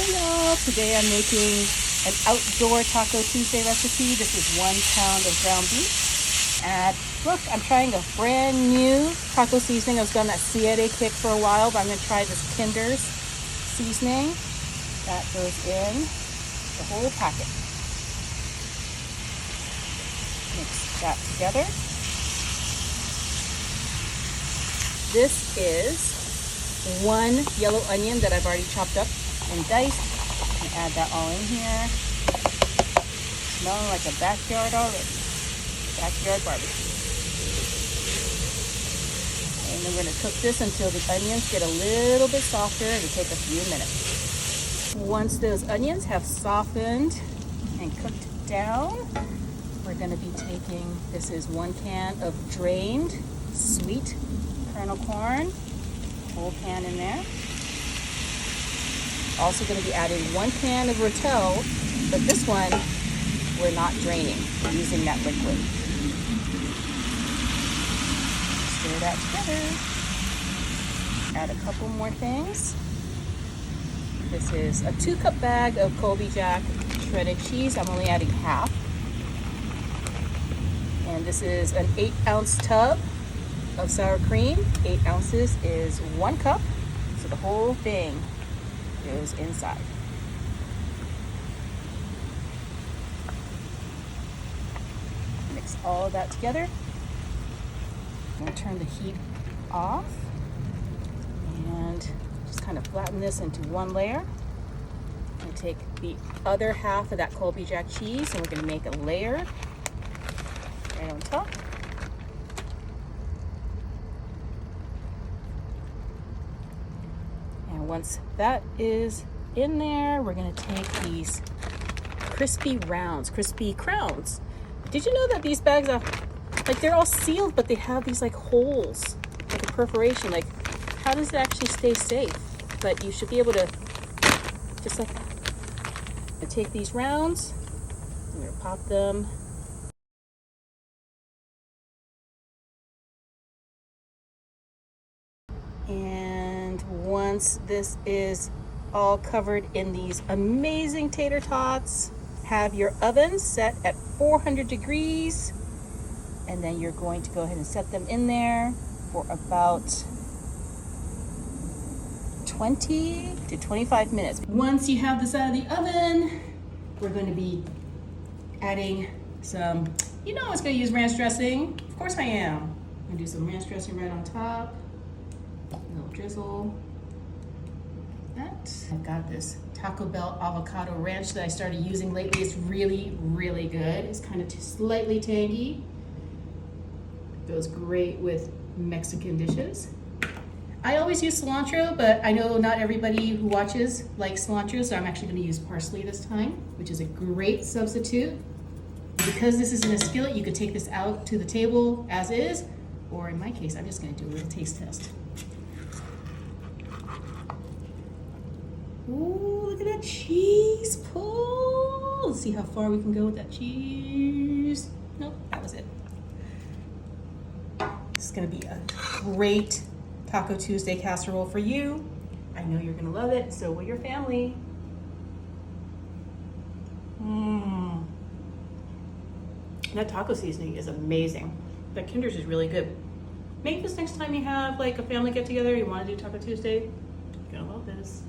Hey y'all, today I'm making an outdoor Taco Tuesday recipe. This is 1 pound of ground beef. And look, I'm trying a brand new taco seasoning. I was on that Skillet kick for a while, but I'm gonna try this Kinder's seasoning. That goes in the whole packet. Mix that together. This is 1 yellow onion that I've already chopped up and diced. I'm gonna add that all in here. Smelling like a backyard already. Backyard barbecue. And then we're gonna cook this until the onions get a little bit softer. It'll take a few minutes. Once those onions have softened and cooked down, we're gonna be taking, this is 1 can of drained sweet kernel corn. Whole pan in there. Also going to be adding 1 can of rotel, but this one we're not draining. We're using that liquid. Stir that together. Add a couple more things. This is a 2-cup bag of Colby Jack shredded cheese. I'm only adding half. And this is an 8-ounce tub of sour cream. 8 ounces is 1 cup, so the whole thing goes inside. Mix all of that together. I'm going to turn the heat off and just kind of flatten this into 1 layer. I'm going to take the other half of that Colby Jack cheese and we're going to make a layer right on top. And once that is in there, we're gonna take these crispy rounds, crispy crowns. Did you know that these bags are, like, they're all sealed, but they have these like holes, like a perforation? Like, how does it actually stay safe? But you should be able to, just like, take these rounds, I'm gonna pop them. And once this is all covered in these amazing tater tots, have your oven set at 400 degrees, and then you're going to go ahead and set them in there for about 20 to 25 minutes. Once you have this out of the oven, we're going to be adding some, I was going to use ranch dressing. Of course I am. I'm going to do some ranch dressing right on top. A little drizzle. That. I've got this Taco Bell avocado ranch that I started using lately. It's really, really good. It's kind of slightly tangy. Goes great with Mexican dishes. I always use cilantro, but I know not everybody who watches likes cilantro, so I'm actually going to use parsley this time, which is a great substitute. Because this is in a skillet, you could take this out to the table as is, or in my case, I'm just going to do a little taste test. Ooh, look at that cheese pull. Let's see how far we can go with that cheese. Nope, that was it. This is gonna be a great Taco Tuesday casserole for you. I know you're gonna love it, so will your family. That taco seasoning is amazing. That Kinder's is really good. Make this next time you have like a family get together, you wanna do Taco Tuesday, you're gonna love this.